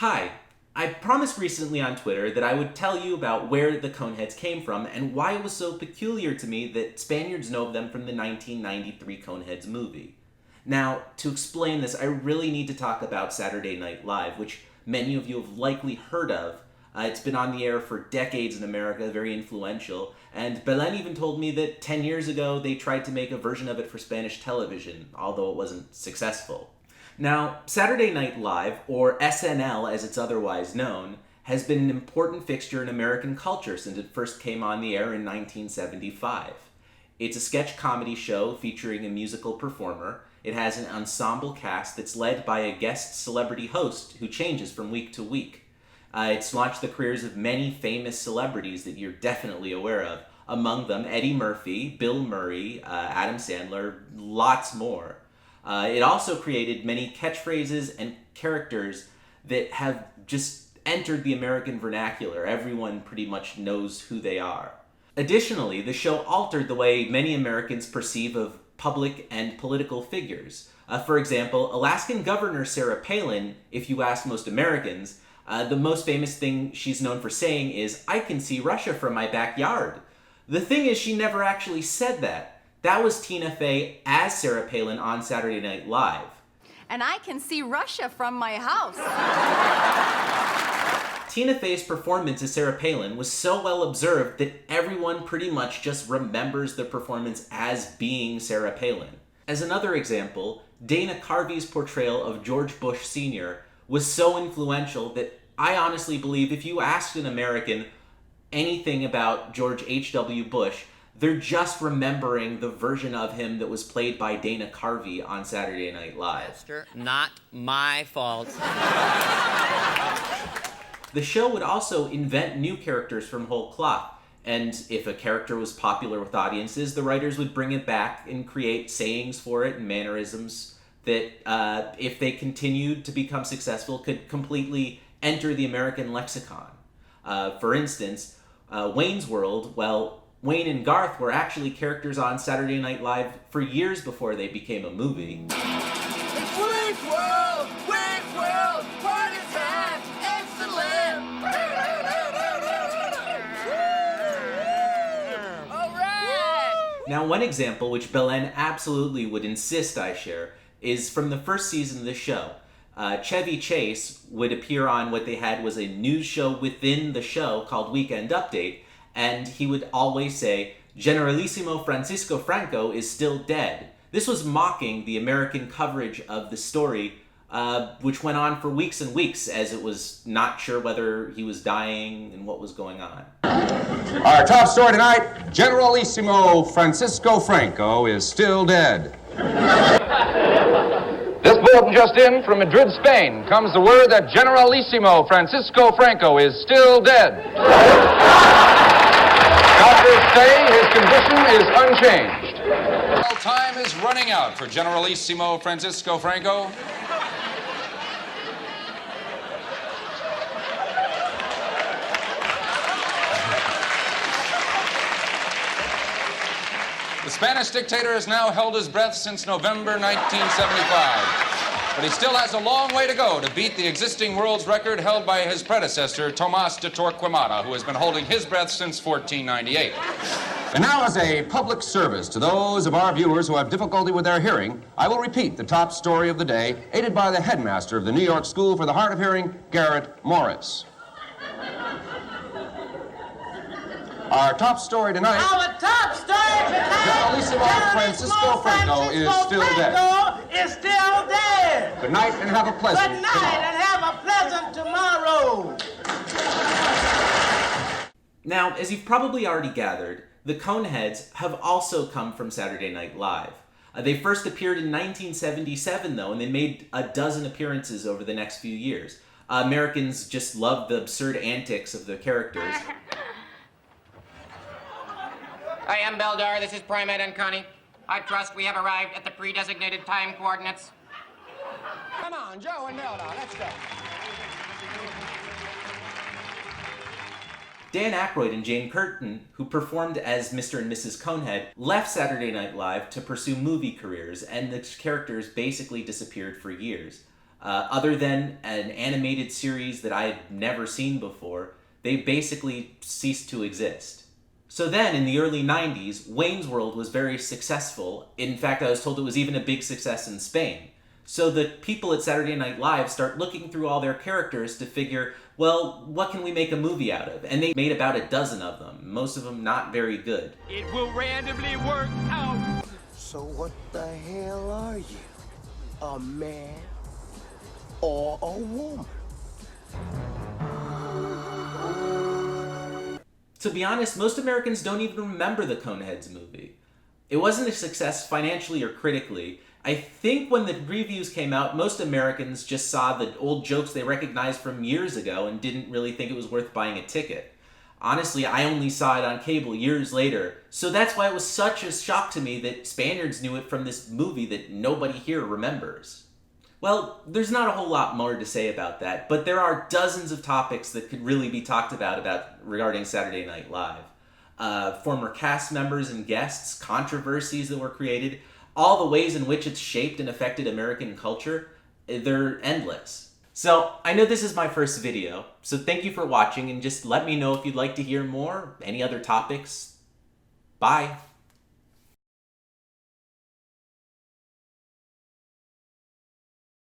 Hi, I promised recently on Twitter that I would tell you about where the Coneheads came from and why it was so peculiar to me that Spaniards know of them from the 1993 Coneheads movie. Now, to explain this, I really need to talk about Saturday Night Live, which many of you have likely heard of. It's been on the air for decades in America, very influential, and Belen even told me that 10 years ago they tried to make a version of it for Spanish television, although it wasn't successful. Now, Saturday Night Live, or SNL as it's otherwise known, has been an important fixture in American culture since it first came on the air in 1975. It's a sketch comedy show featuring a musical performer. It has an ensemble cast that's led by a guest celebrity host who changes from week to week. It's launched the careers of many famous celebrities that you're definitely aware of. Among them, Eddie Murphy, Bill Murray, Adam Sandler, lots more. It also created many catchphrases and characters that have just entered the American vernacular. Everyone pretty much knows who they are. Additionally, the show altered the way many Americans perceive of public and political figures. For example, Alaskan Governor Sarah Palin, if you ask most Americans, the most famous thing she's known for saying is, "I can see Russia from my backyard." The thing is, she never actually said that. That was Tina Fey as Sarah Palin on Saturday Night Live. And I can see Russia from my house. Tina Fey's performance as Sarah Palin was so well observed that everyone pretty much just remembers the performance as being Sarah Palin. As another example, Dana Carvey's portrayal of George Bush Sr. was so influential that I honestly believe if you asked an American anything about George H.W. Bush, they're just remembering the version of him that was played by Dana Carvey on Saturday Night Live. Not my fault. The show would also invent new characters from whole cloth, and if a character was popular with audiences, the writers would bring it back and create sayings for it and mannerisms that, if they continued to become successful, could completely enter the American lexicon. For instance, Wayne's World, well, Wayne and Garth were actually characters on Saturday Night Live for years before they became a movie. It's Wayne's World! Wayne's World! Party time! Excellent! All right! Now, one example which Belen absolutely would insist I share is from the first season of the show. Chevy Chase would appear on what they had was a news show within the show called Weekend Update, and he would always say, "Generalissimo Francisco Franco is still dead." This was mocking the American coverage of the story, which went on for weeks and weeks, as it was not sure whether he was dying and what was going on. Our top story tonight, Generalissimo Francisco Franco is still dead. This bulletin just in from Madrid, Spain, comes the word that Generalissimo Francisco Franco is still dead. Doctors say his condition is unchanged. Time is running out for Generalissimo Francisco Franco. The Spanish dictator has now held his breath since November 1975, but he still has a long way to go to beat the existing world's record held by his predecessor, Tomás de Torquemada, who has been holding his breath since 1498. And now, as a public service to those of our viewers who have difficulty with their hearing, I will repeat the top story of the day, aided by the headmaster of the New York School for the Hard of Hearing, Garrett Morris. Our top story tonight... Our top story tonight... Generalissimo Francisco Franco is still dead. Is still dead. Good night and have a pleasant Good night and have a pleasant tomorrow. Now, as you've probably already gathered, the Coneheads have also come from Saturday Night Live. They first appeared in 1977, though, and they made a dozen appearances over the next few years. Americans just loved the absurd antics of the characters. I am Beldar, this is Primate and Connie. I trust we have arrived at the pre-designated time coordinates. Come on, Joe and Beldar, let's go. Dan Aykroyd and Jane Curtin, who performed as Mr. and Mrs. Conehead, left Saturday Night Live to pursue movie careers, and the characters basically disappeared for years. Other than an animated series that I had never seen before, they basically ceased to exist. So then, in the early 90s, Wayne's World was very successful. In fact, I was told it was even a big success in Spain. So the people at Saturday Night Live start looking through all their characters to figure, well, what can we make a movie out of? And they made about a dozen of them, most of them not very good. It will randomly work out. So what the hell are you? A man or a woman? To be honest, most Americans don't even remember the Coneheads movie. It wasn't a success financially or critically. I think when the reviews came out, most Americans just saw the old jokes they recognized from years ago and didn't really think it was worth buying a ticket. Honestly, I only saw it on cable years later, so that's why it was such a shock to me that Spaniards knew it from this movie that nobody here remembers. Well, there's not a whole lot more to say about that, but there are dozens of topics that could really be talked about regarding Saturday Night Live. Former cast members and guests, controversies that were created, all the ways in which it's shaped and affected American culture, they're endless. So, I know this is my first video, so thank you for watching, and just let me know if you'd like to hear more, any other topics. Bye!